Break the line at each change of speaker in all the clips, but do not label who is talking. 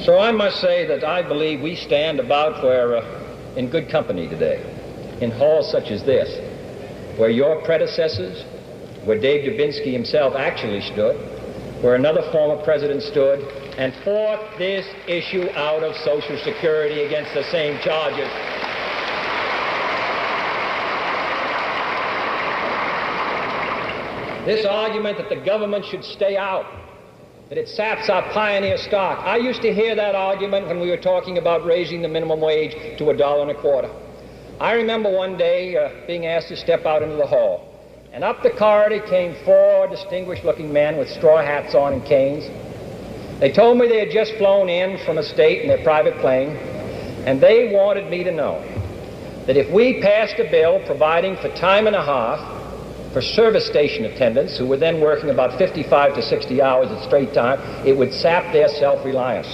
So I must say that I believe we stand about where, in good company today, in halls such as this, where your predecessors, where Dave Dubinsky himself actually stood, where another former president stood, and fought this issue out of Social Security against the same charges. This argument that the government should stay out, that it saps our pioneer stock. I used to hear that argument when we were talking about raising the minimum wage to $1.25. I remember one day being asked to step out into the hall, and up the corridor came four distinguished-looking men with straw hats on and canes. They told me they had just flown in from a state in their private plane, and they wanted me to know that if we passed a bill providing for time and a half for service station attendants who were then working about 55 to 60 hours at straight time, it would sap their self-reliance.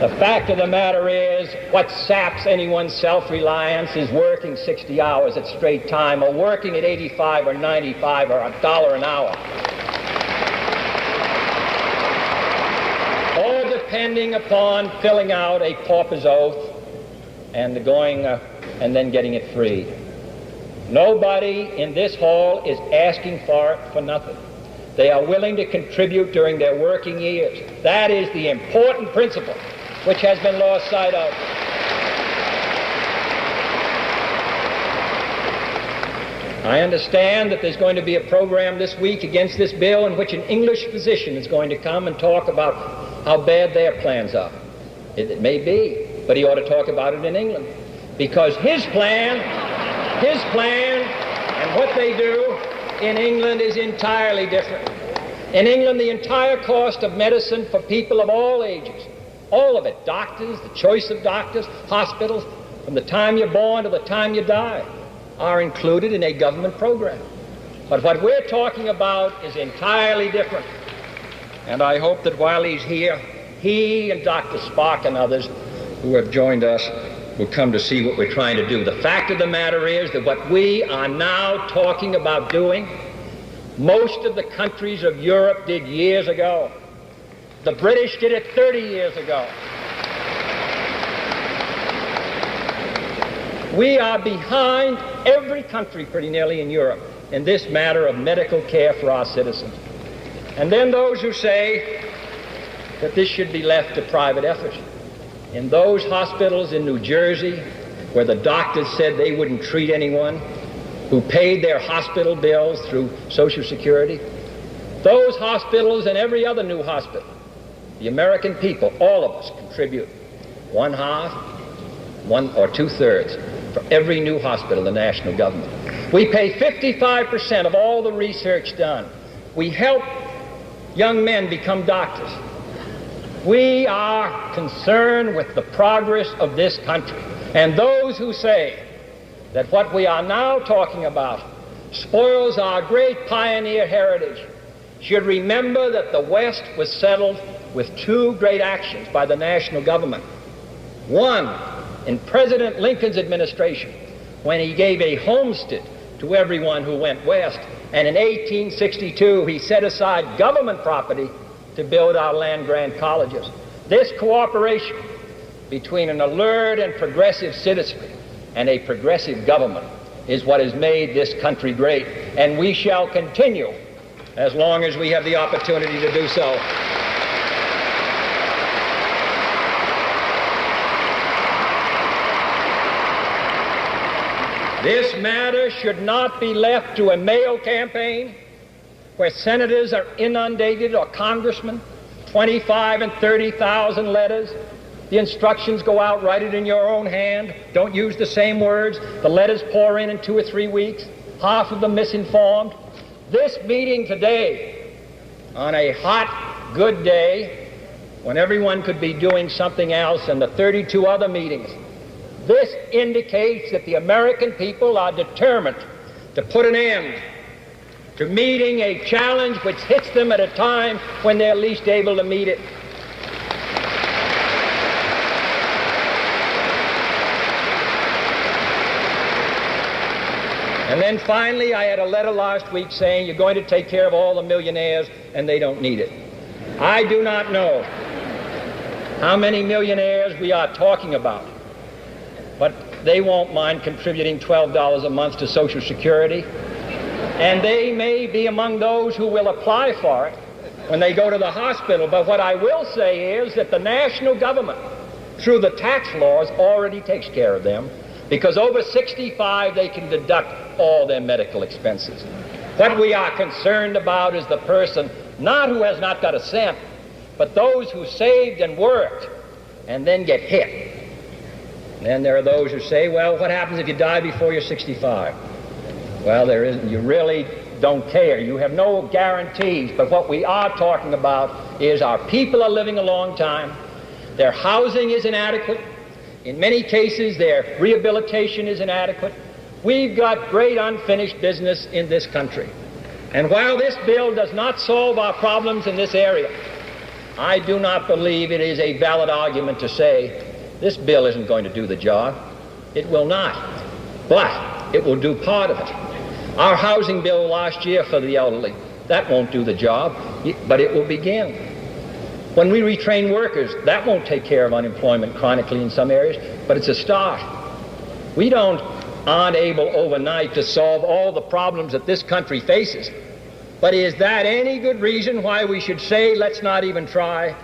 The fact of the matter is, what saps anyone's self-reliance is working 60 hours at straight time, or working at 85 or 95 or $1 an hour. All depending upon filling out a pauper's oath and going and then getting it free. Nobody in this hall is asking for it for nothing. They are willing to contribute during their working years. That is the important principle which has been lost sight of. I understand that there's going to be a program this week against this bill in which an English physician is going to come and talk about how bad their plans are. It may be, but he ought to talk about it in England, because his plan and what they do in England is entirely different. In England, the entire cost of medicine for people of all ages, all of it, doctors, the choice of doctors, hospitals, from the time you're born to the time you die, are included in a government program. But what we're talking about is entirely different. And I hope that while he's here, he and Dr. Spock and others who have joined us will come to see what we're trying to do. The fact of the matter is that what we are now talking about doing, most of the countries of Europe did years ago. The British did it 30 years ago. We are behind every country pretty nearly in Europe in this matter of medical care for our citizens. And then those who say that this should be left to private effort. In those hospitals in New Jersey where the doctors said they wouldn't treat anyone, who paid their hospital bills through Social Security, those hospitals and every other new hospital, the American people, all of us, contribute 1/2, 1 or 2/3 for every new hospital, the national government. We pay 55% of all the research done. We help young men become doctors. We are concerned with the progress of this country. And those who say that what we are now talking about spoils our great pioneer heritage should remember that the West was settled with two great actions by the national government. One, in President Lincoln's administration, when he gave a homestead to everyone who went west, and in 1862 he set aside government property to build our land-grant colleges. This cooperation between an alert and progressive citizenry and a progressive government is what has made this country great, and we shall continue as long as we have the opportunity to do so. This matter should not be left to a mail campaign where senators are inundated, or congressmen, 25 and 30,000 letters. The instructions go out, write it in your own hand, don't use the same words. The letters pour in 2 or 3 weeks, half of them misinformed. This meeting today, on a hot, good day, when everyone could be doing something else, and the 32 other meetings, this indicates that the American people are determined to put an end to meeting a challenge which hits them at a time when they're least able to meet it. And then finally, I had a letter last week saying you're going to take care of all the millionaires and they don't need it. I do not know how many millionaires we are talking about. But they won't mind contributing $12 a month to Social Security. And they may be among those who will apply for it when they go to the hospital. But what I will say is that the national government, through the tax laws, already takes care of them, because over 65 they can deduct all their medical expenses. What we are concerned about is the person not who has not got a cent, but those who saved and worked and then get hit. Then there are those who say, well, what happens if you die before you're 65? Well, there isn't. You really don't care. You have no guarantees. But what we are talking about is our people are living a long time. Their housing is inadequate. In many cases, their rehabilitation is inadequate. We've got great unfinished business in this country. And while this bill does not solve our problems in this area, I do not believe it is a valid argument to say this bill isn't going to do the job. It will not. But it will do part of it. Our housing bill last year for the elderly, that won't do the job, but it will begin. When we retrain workers, that won't take care of unemployment chronically in some areas, but it's a start. We aren't able overnight to solve all the problems that this country faces. But is that any good reason why we should say, let's not even try?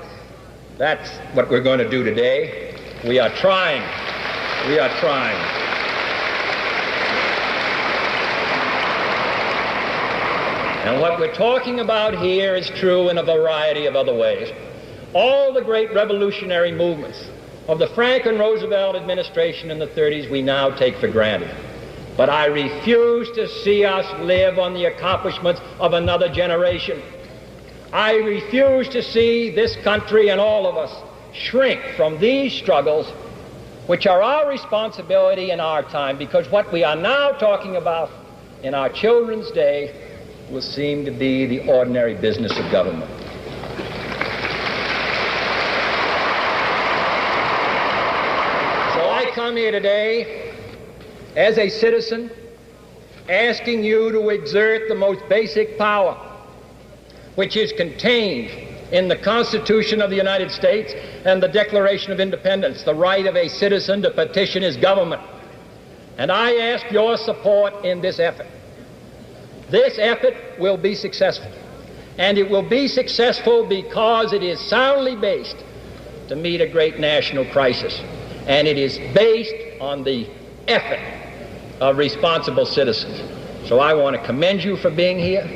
That's what we're going to do today. We are trying. We are trying. And what we're talking about here is true in a variety of other ways. All the great revolutionary movements of the Franklin Roosevelt administration in the 30s we now take for granted. But I refuse to see us live on the accomplishments of another generation. I refuse to see this country and all of us shrink from these struggles, which are our responsibility in our time, because what we are now talking about in our children's day will seem to be the ordinary business of government. So I come here today as a citizen asking you to exert the most basic power which is contained in the Constitution of the United States and the Declaration of Independence, the right of a citizen to petition his government. And I ask your support in this effort. This effort will be successful, and it will be successful because it is soundly based to meet a great national crisis, and it is based on the effort of responsible citizens. So I want to commend you for being here.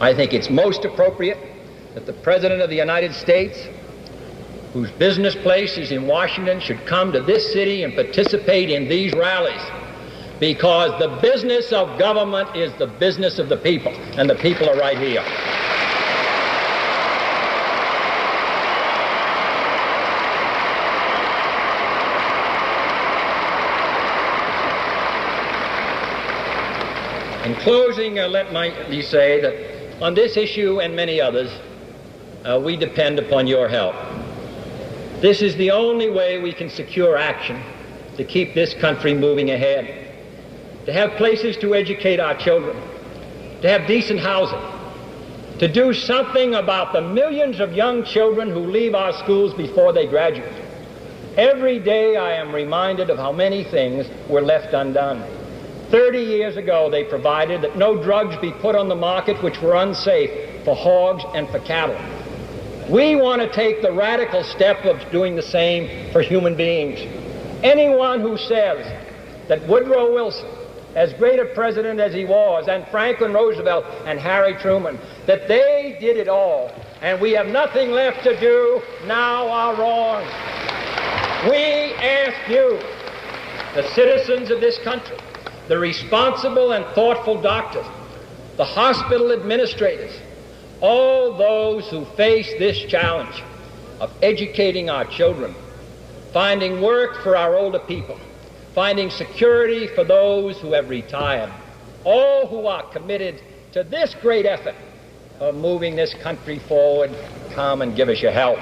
I think it's most appropriate that the President of the United States, whose business place is in Washington, should come to this city and participate in these rallies, because the business of government is the business of the people, and the people are right here. In closing, let me say that on this issue and many others, we depend upon your help. This is the only way we can secure action to keep this country moving ahead. To have places to educate our children, to have decent housing, to do something about the millions of young children who leave our schools before they graduate. Every day I am reminded of how many things were left undone. 30 years ago they provided that no drugs be put on the market which were unsafe for hogs and for cattle. We want to take the radical step of doing the same for human beings. Anyone who says that Woodrow Wilson, as great a president as he was, and Franklin Roosevelt and Harry Truman, that they did it all, and we have nothing left to do, now are wrong. We ask you, the citizens of this country, the responsible and thoughtful doctors, the hospital administrators, all those who face this challenge of educating our children, finding work for our older people, finding security for those who have retired, all who are committed to this great effort of moving this country forward, come and give us your help.